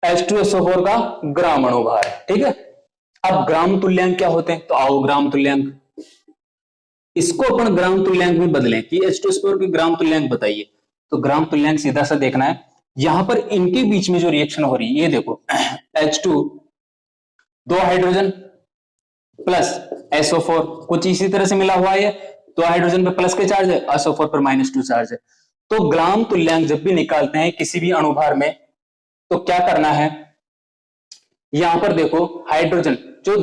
[SPEAKER 1] H2SO4 का ग्राम अणुभार है। ठीक है, अब ग्राम तुल्यांक क्या होते हैं? तो आओ ग्राम तुल्यांक, इसको अपन ग्राम तुल्यांक में बदलें कि H2SO4 की ग्राम तुल्यांक बताइए। तो ग्राम तुल्यांक सीधा सा देखना है, यहां पर इनके बीच में जो रिएक्शन हो रही है ये देखो, H2 2 हाइड्रोजन प्लस SO4 कुछ इसी तरह से मिला हुआ है। 2 हाइड्रोजन पे प्लस के चार्ज है, SO4 पर -2 चार्ज है। तो ग्राम तुल्यांक जब भी निकालते हैं किसी भी अणुभार में तो क्या करना है, यहां पर देखो हाइड्रोजन जो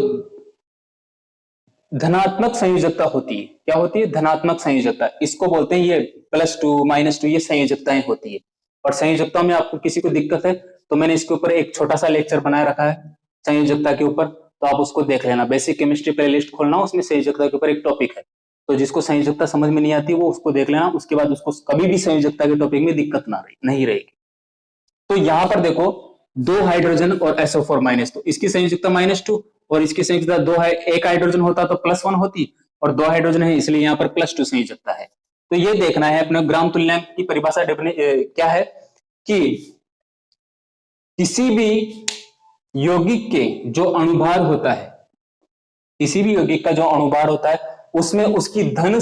[SPEAKER 1] धनात्मक संयोजकता होती है, क्या होती है? धनात्मक संयोजकता, इसको बोलते हैं ये +2 -2 ये संयोजकताएं होती है। और संयोजकता में आपको किसी को दिक्कत है तो मैंने इसके ऊपर एक छोटा सा लेक्चर बनाए रखा है संयोजकता के ऊपर, तो आप उसको देख लेना। बेसिक केमिस्ट्री प्लेलिस्ट खोलना, उसमें संयोजकता के ऊपर एक टॉपिक है, तो जिसको संयोजकता समझ में नहीं आती वो उसको देख लेना, उसके बाद उसको कभी भी संयोजकता के टॉपिक में दिक्कत नहीं रहेगी। तो यहां पर देखो 2 हाइड्रोजन और SO4 तो इसकी संयोजकता -2 और इसकी संयोजकता 2 है। एक हाइड्रोजन होता तो +1 होती और 2 हाइड्रोजन है इसलिए यहाँ पर +2 संयोजकता है। तो ये देखना है अपने ग्राम तुल्यांक की परिभाषा क्या है कि किसी भी यौगिक के जो अणुभार होता है, किसी भी यौगिक का जो अणुभार होता है उसमें उसकी धन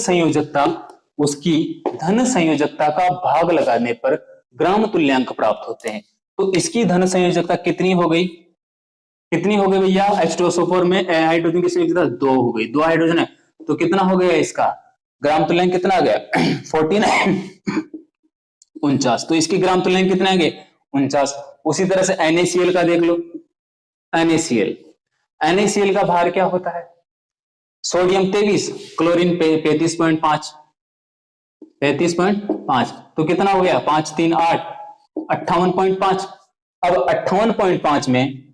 [SPEAKER 1] संयोजकता का भाग लगाने पर ग्राम तुल्यांक प्राप्त होते हैं। तो इसकी धन संयोजकता कितनी हो गई? कितनी हो गई भैया? H2SO4 में हाइड्रोजन की संयोजकता 2 हो गई। 2 हाइड्रोजन है तो कितना हो गया इसका ग्राम तुल्यांक? कितना आ गया? 49 49। तो इसकी ग्राम तुल्यांक कितना आ गया? 49। उसी तरह से NaCl का देख लो। NaCl का भार क्या होता है? सोडियम 23, क्लोरीन 35.5, 35.5, तो कितना हो गया? 5 3 8 58.5। अब 58.5 में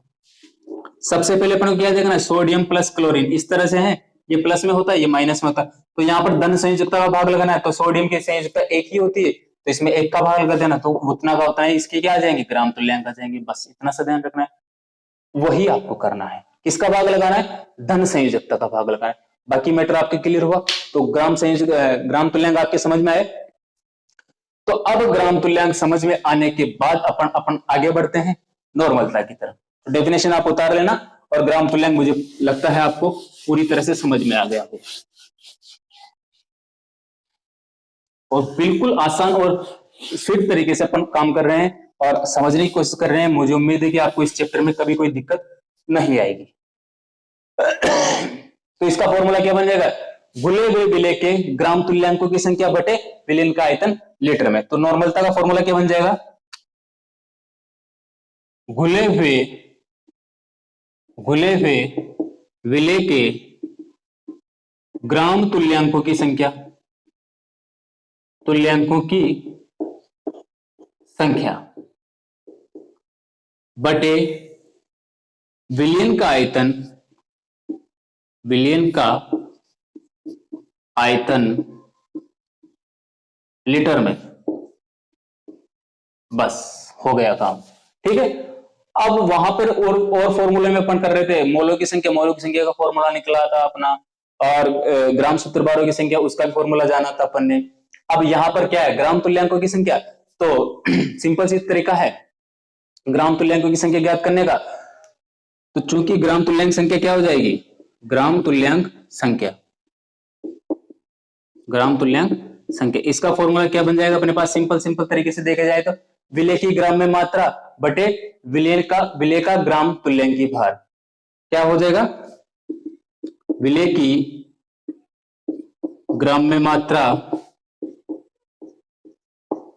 [SPEAKER 1] सबसे पहले अपन को क्या देखना है? सोडियम प्लस क्लोरीन, इस तरह से है, ये प्लस में होता है ये माइनस में होता है, तो यहाँ पर धन संयोजकता का भाग लगाना है। तो सोडियम की संयोजकता 1 ही होती है तो इसमें 1 का भाग लगा देना, तो उतना का होता है, इसके क्या आ जाएंगे? ग्राम तुल्यांक आ जाएंगे। बस इतना सा ध्यान रखना है, वही आपको करना है। किसका भाग लगाना है? धन संयोजकता का भाग लगाना है। बाकी मैटर आपके क्लियर हुआ? तो ग्राम तुल्यांक आपके समझ में आए? तो अब ग्राम तुल्यांक समझ में आने के बाद अपन आगे बढ़ते हैं नॉर्मलता की तरफ। तो डेफिनेशन आप उतार लेना और ग्राम तुल्यांक मुझे लगता है आपको पूरी तरह से समझ में आ गया हो, और बिल्कुल आसान और स्विफ्ट तरीके से अपन काम कर रहे हैं और समझने की कोशिश कर रहे हैं। मुझे उम्मीद है कि आपको इस चैप्टर में कभी कोई दिक्कत नहीं आएगी। तो इसका फॉर्मूला क्या बन जाएगा? घुले हुए विलेय के ग्राम तुल्यांकों की संख्या बटे विलयन का आयतन लीटर में। तो नॉर्मलता का फॉर्मूला क्या बन जाएगा? घुले हुए विलेय के ग्राम तुल्यांकों की संख्या बटे विलयन का आयतन लीटर में। बस हो गया काम। ठीक है, अब वहां पर और फॉर्मूले में अपन कर रहे थे मोलों की संख्या का फॉर्मूला निकला था अपना, और ग्राम सूत्रधारों की संख्या उसका भी फॉर्मूला जाना था अपन ने। अब यहां पर क्या है? ग्राम तुल्यांकों की संख्या। तो सिंपल सी तरीका है ग्राम तुल्यांकों की संख्या ज्ञात करने का। तो चूंकि ग्राम तुल्यांक संख्या क्या हो जाएगी? ग्राम तुल्यांक संख्या, इसका फॉर्मूला क्या बन जाएगा अपने पास? सिंपल तरीके से देखा जाए तो विलेय की ग्राम में मात्रा बटे विलेय का ग्राम तुल्यांकी भार। क्या हो जाएगा? विलेय की ग्राम में मात्रा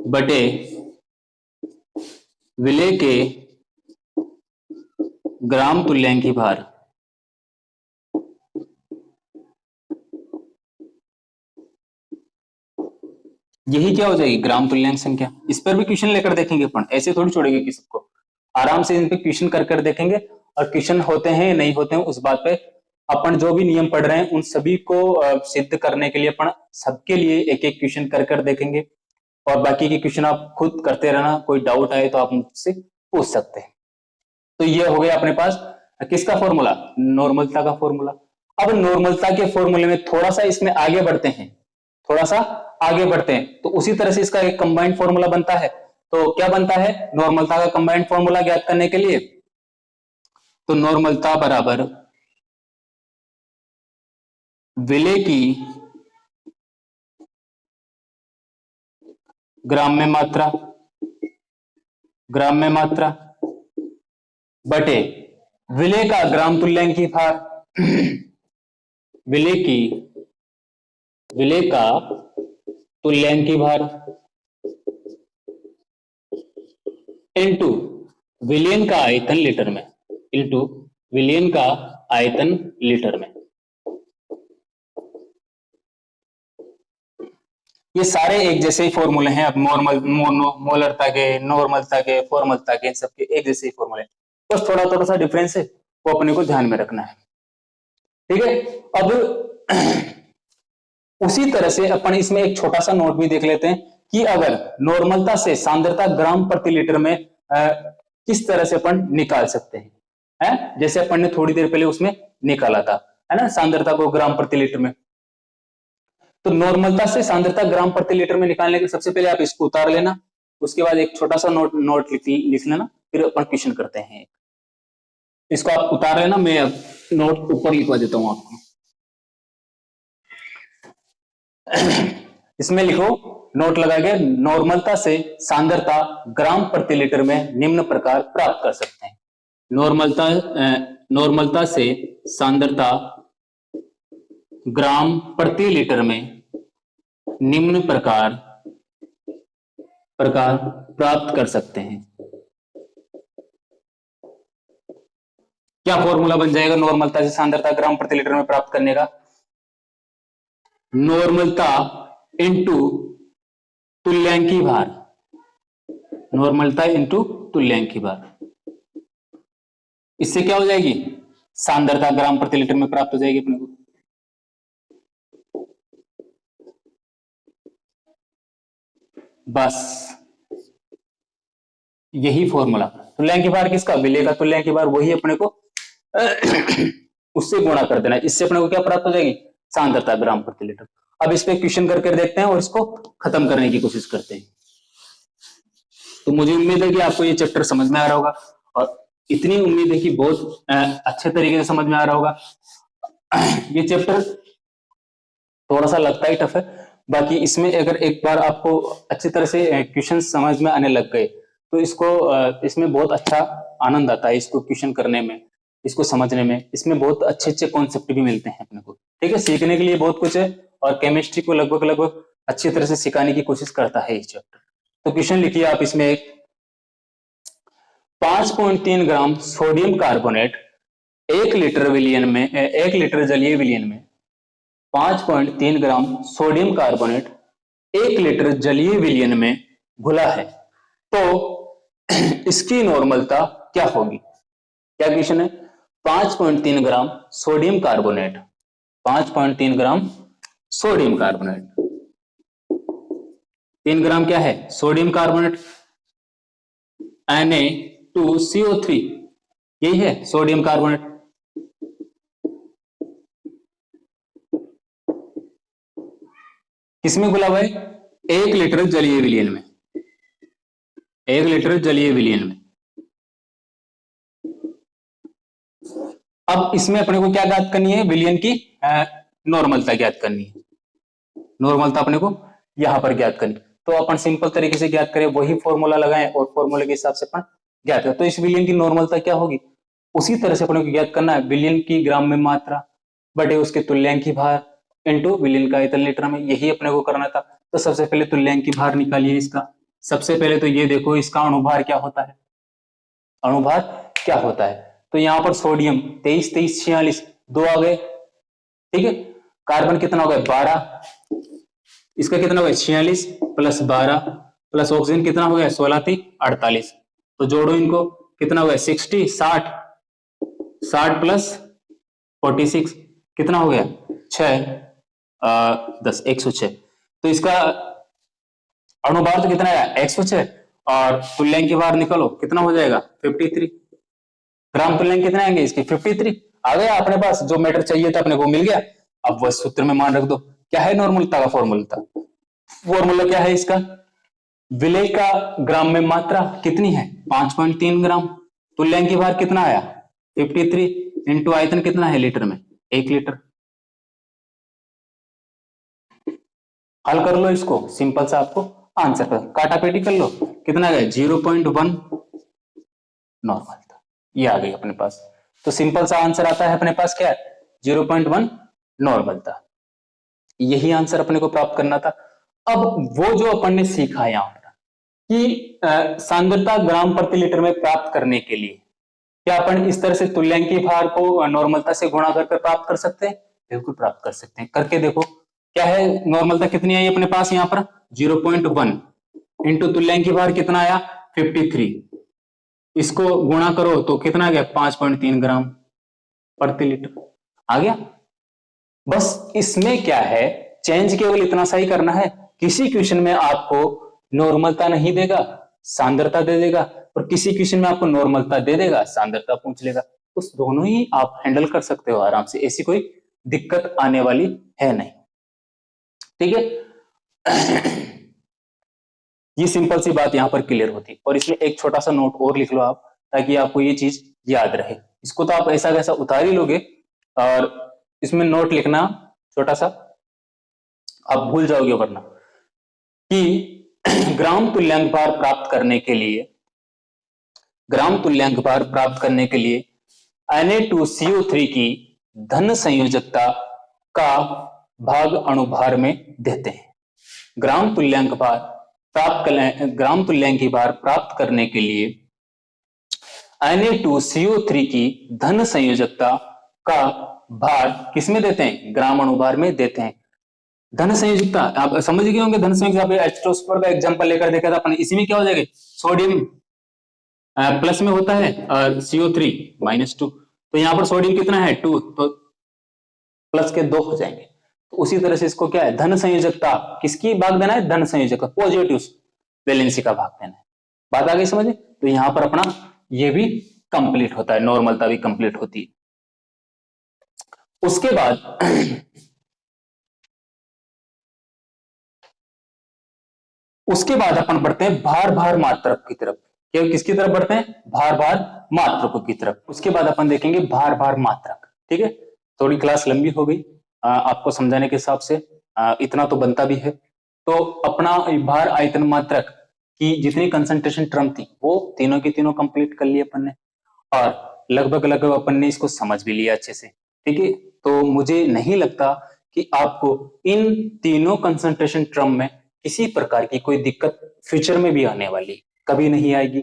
[SPEAKER 1] बटे विलेय के ग्राम तुल्यांकी भार। यही क्या हो जाएगी, ग्राम तुल्यांक संख्या। इस पर भी क्वेश्चन लेकर देखेंगे अपन, ऐसे थोड़ी छोड़ेंगे किसी को, आराम से इन पे क्वेश्चन कर कर देखेंगे। और क्वेश्चन होते हैं नहीं होते हैं उस बात पे अपन जो भी नियम पढ़ रहे हैं उन सभी को सिद्ध करने के लिए अपन सबके लिए एक एक क्वेश्चन कर कर देखेंगे। और बाकी के क्वेश्चन आप खुद करते रहना, कोई डाउट आए तो आप मुझसे पूछ सकते हैं। तो ये हो गया अपने पास किसका फॉर्मूला, नॉर्मलता का फॉर्मूला। अब नॉर्मलता के फॉर्मूले में थोड़ा सा इसमें आगे बढ़ते हैं, थोड़ा सा आगे बढ़ते हैं, तो उसी तरह से इसका एक कंबाइंड फॉर्मूला बनता है। तो क्या बनता है नॉर्मलता का कंबाइंड फॉर्मूला ज्ञात करने के लिए, तो नॉर्मलता बराबर विलेय की ग्राम में मात्रा, ग्राम में मात्रा बटे विलेय का ग्राम तुल्यांकी भार, विलेय का तुल्यांकी भार इनटू विलयन का आयतन लीटर में, इनटू विलयन का आयतन लीटर में। ये सारे एक जैसे ही फॉर्मूले हैं। अब मोलरता के, नॉर्मलता के, फॉर्मलता के, सबके एक जैसे ही फॉर्मूले, बस थोड़ा थोड़ा सा डिफरेंस है, वो अपने को ध्यान में रखना है। ठीक है, अब उसी तरह से अपन इसमें एक छोटा सा नोट भी देख लेते हैं कि अगर नॉर्मलता से सांद्रता ग्राम प्रति लीटर में किस तरह से अपन निकाल सकते हैं, जैसे अपन ने थोड़ी देर पहले उसमें निकाला था, है ना, सांद्रता को ग्राम प्रति लीटर में। तो नॉर्मलता से सांद्रता ग्राम प्रति लीटर में निकालने के सबसे पहले आप इसको उतार लेना, उसके बाद एक छोटा सा नोट लिख लेना, फिर अपन क्वेश्चन करते हैं। इसको आप उतार लेना, मैं अब नोट ऊपर लिखवा देता हूं आपको। इसमें लिखो, नोट लगा के, नॉर्मलता से सांद्रता ग्राम प्रति लीटर में निम्न प्रकार प्राप्त कर सकते हैं। नॉर्मलता से सांद्रता ग्राम प्रति लीटर में निम्न प्रकार प्राप्त कर सकते हैं। क्या फॉर्मूला बन जाएगा नॉर्मलता से सांद्रता ग्राम प्रति लीटर में प्राप्त करने का, नॉर्मलता इंटू तुल्यांकी भार, नॉर्मलता इंटू तुल्यांकी भार। इससे क्या हो जाएगी, सांद्रता ग्राम प्रति लीटर में प्राप्त हो जाएगी अपने को। बस यही फॉर्मूला, तुल्यांकी भार किसका, विलेय का तुल्यांकी भार, वही अपने को उससे गुणा कर देना, इससे अपने को क्या प्राप्त हो जाएगी, सांद्रता ग्राम प्रति लीटर। अब इस पे क्वेश्चन करके देखते हैं और इसको खत्म करने की कोशिश करते हैं। तो मुझे उम्मीद है कि आपको ये चैप्टर समझ में आ रहा होगा, और इतनी उम्मीद है कि बहुत अच्छे तरीके से समझ में आ रहा होगा। ये चैप्टर थोड़ा सा लगता ही टफ है, बाकी इसमें अगर एक बार आपको अच्छी तरह से क्वेश्चन समझ में आने लग गए तो इसमें बहुत अच्छा आनंद आता है, इसको क्वेश्चन करने में, इसको समझने में। इसमें बहुत अच्छे अच्छे कॉन्सेप्ट भी मिलते हैं अपने को, ठीक है, सीखने के लिए बहुत कुछ है। और केमिस्ट्री को लगभग अच्छी तरह से सिखाने की कोशिश करता है ये चैप्टर। तो क्वेश्चन लिखिए आप इसमें, एक 5.3 ग्राम सोडियम कार्बोनेट 1 लीटर विलयन में, 1 लीटर जलीय विलयन में 5.3 ग्राम सोडियम कार्बोनेट 1 लीटर जलीय विलयन में घुला है, तो इसकी नॉर्मलता क्या होगी। क्या क्वेश्चन है, 5.3 gram sodium carbonate, 5.3 gram sodium carbonate, 3 ग्राम क्या है, सोडियम कार्बोनेट, Na2CO3, यही है सोडियम कार्बोनेट। किसमें घुला हुआ है, 1 लीटर जलीय विलयन में, 1 लीटर जलीय विलयन में। अब इसमें अपने को क्या ज्ञात करनी है, विलयन की नॉर्मलता ज्ञात करनी है। नॉर्मलता अपने को यहां पर ज्ञात करनी, तो अपन सिंपल तरीके से ज्ञात करें, वही फॉर्मूला लगाएं और फॉर्मूले के हिसाब से अपन ज्ञात करें। तो इस विलयन की नॉर्मलता क्या होगी, उसी तरह से अपने को ज्ञात करना है, विलयन की ग्राम में मात्रा बटे उसके तुल्यांकी भार इनटू विलयन का आयतन लीटर में, यही अपने को करना था। तो सबसे पहले तुल्यांकी भार निकालिए इसका, सबसे पहले तो ये देखो इसका अणुभार क्या होता है, अणुभार क्या होता है। तो यहाँ पर सोडियम 23 23 46 2 आ गए, ठीक है। कार्बन कितना हो गया 12, इसका कितना हो गया 46 प्लस 12 प्लस ऑक्सीजन कितना हो गया 16 3 48। तो जोड़ो इनको, कितना हो गया 60 60 60 प्लस 46 कितना हो गया 6 10 106। तो इसका अणुभार तो कितना है 106 और तुल्यांक के बाहर निकलो कितना हो जाएगा 53। ग्राम तुल्यांक कितने आएंगे इसके 53 आ गया अपने पास, जो मैटर चाहिए था अपने को मिल गया। अब वह सूत्र में मान रख दो, क्या है नॉर्मलता का फॉर्मूला, फॉर्मूला क्या है इसका, विलेय का ग्राम में मात्रा कितनी है 5.3 ग्राम, तुल्यांक के बाहर कितना आया 53 इंटू आयतन कितना है लीटर में 1 लीटर। हल कर लो इसको, सिंपल सा आपको आंसर कर, काटापेटी कर लो, कितना गया 0.1 नॉर्मल था, ये आ गई अपने पास। तो सिंपल सा आंसर आता है अपने पास क्या है 0.1 नॉर्मल था, यही आंसर अपने को प्राप्त करना था। अब वो जो अपन ने सीखा यहां पर कि सांद्रता ग्राम प्रति लीटर में प्राप्त करने के लिए क्या अपन इस तरह से तुल्यांकी भार को नॉर्मलता से गुणा कर प्राप्त कर सकते हैं, बिल्कुल प्राप्त कर सकते हैं। करके देखो क्या है, नॉर्मलता कितनी आई अपने पास यहाँ पर 0.1 इंटू तुल्यांकी भार कितना आया 53, इसको गुणा करो तो कितना आ गया 5.3 ग्राम प्रति लीटर आ गया। बस इसमें क्या है, चेंज केवल इतना सा ही करना है, किसी क्वेश्चन में आपको नॉर्मलता नहीं देगा सांद्रता दे देगा, और किसी क्वेश्चन में आपको नॉर्मलता दे देगा सांद्रता पूछ लेगा, उस दोनों ही आप हैंडल कर सकते हो आराम से, ऐसी कोई दिक्कत आने वाली है नहीं, ठीक है। ये सिंपल सी बात यहां पर क्लियर होती, और इसमें एक छोटा सा नोट और लिख लो आप, ताकि आपको ये चीज याद रहे। इसको तो आप ऐसा वैसा उतार ही लोगे, और इसमें नोट लिखना छोटा सा, आप भूल जाओगे वरना, कि ग्राम तुल्यांक भार प्राप्त करने के लिए, ग्राम तुल्यांक भार प्राप्त करने के लिए Na2CO3 की धन संयोजकता का भाग अणुभार में देते हैं। ग्राम तुल्यांक भार ग्राम तुल्यांकी भार प्राप्त करने के लिए Na2CO3 की धन संयोजकता का भार किसमें देते हैं, ग्राम अणुभार में देते हैं। धन संयोजकता आप समझ गए होंगे, धन संयोजकता H2SO4 का एग्जांपल लेकर देखा था अपन, इसी में क्या हो जाएगा सोडियम प्लस में होता है और CO3 -2, तो यहाँ पर सोडियम कितना है 2, तो प्लस के 2 हो जाएंगे। तो उसी तरह से इसको क्या है धन संयोजकता किसकी भाग देना है, धन संयोजकता पॉजिटिव वैलेंसी का भाग देना है। बात आ गई समझ, तो यहाँ पर अपना ये भी कंप्लीट होता है, नॉर्मलता भी कंप्लीट होती है। उसके बाद अपन बढ़ते हैं भार भार मात्रक की तरफ। क्या किसकी तरफ बढ़ते हैं, भार भार मात्रकों की तरफ। उसके बाद अपन देखेंगे भार भार मात्रक, ठीक है। थोड़ी क्लास लंबी हो गई आपको समझाने के हिसाब से, इतना तो बनता भी है। तो अपना भार आयतन मात्रक की जितनी कंसंट्रेशन टर्म थी वो तीनों की तीनों कंप्लीट कर ली अपन ने, और लगभग अपन ने इसको समझ भी लिया अच्छे से, ठीक है। तो मुझे नहीं लगता कि आपको इन तीनों कंसंट्रेशन टर्म में किसी प्रकार की कोई दिक्कत फ्यूचर में भी आने वाली, कभी नहीं आएगी।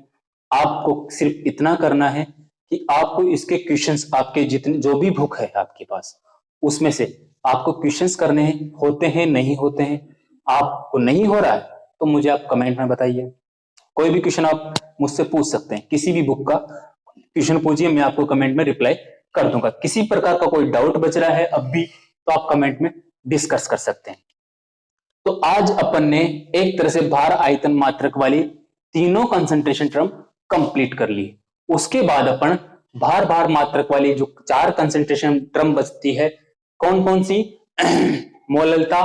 [SPEAKER 1] आपको सिर्फ इतना करना है कि आपको इसके क्वेश्चंस, आपके जितने जो भी बुक है आपके पास, उसमें से आपको क्वेश्चंस करने होते हैं नहीं होते हैं। आपको नहीं हो रहा है तो मुझे आप कमेंट में बताइए, कोई भी क्वेश्चन आप मुझसे पूछ सकते हैं, किसी भी बुक का क्वेश्चन पूछिए, मैं आपको कमेंट में रिप्लाई कर दूंगा। किसी प्रकार का कोई डाउट बच रहा है अब भी तो आप कमेंट में डिस्कस कर सकते हैं। तो आज अपन ने एक तरह से भार आयतन मात्रक वाली तीनों कंसंट्रेशन टर्म कंप्लीट कर ली। उसके बाद अपन भार भार मात्रक वाली जो 4 कंसंट्रेशन टर्म बचती है, कौन कौन सी, मोललता,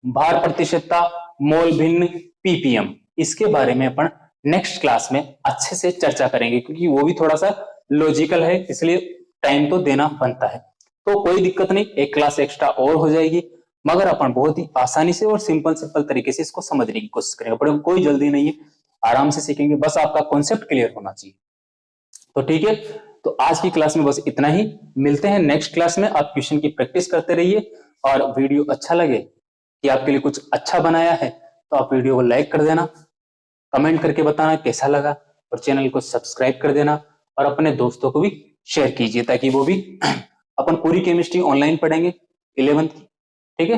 [SPEAKER 1] भार प्रतिशतता, मोल भिन्न, पीपीएम, इसके बारे में अपन नेक्स्ट क्लास में अच्छे से चर्चा करेंगे, क्योंकि वो भी थोड़ा सा लॉजिकल है, इसलिए टाइम तो देना बनता है। तो कोई दिक्कत नहीं, एक क्लास एक्स्ट्रा और हो जाएगी, मगर अपन बहुत ही आसानी से और सिंपल तरीके से इसको समझने की कोशिश करेंगे। पर कोई जल्दी नहीं है, आराम से सीखेंगे, बस आपका कॉन्सेप्ट क्लियर होना चाहिए। तो ठीक है, तो आज की क्लास में बस इतना ही, मिलते हैं नेक्स्ट क्लास में। आप क्वेश्चन की प्रैक्टिस करते रहिए, और वीडियो अच्छा लगे कि आपके लिए कुछ अच्छा बनाया है तो आप वीडियो को लाइक कर देना, कमेंट करके बताना कैसा लगा, और चैनल को सब्सक्राइब कर देना, और अपने दोस्तों को भी शेयर कीजिए ताकि वो भी अपन पूरी केमिस्ट्री ऑनलाइन पढ़ेंगे 11th की, ठीक है।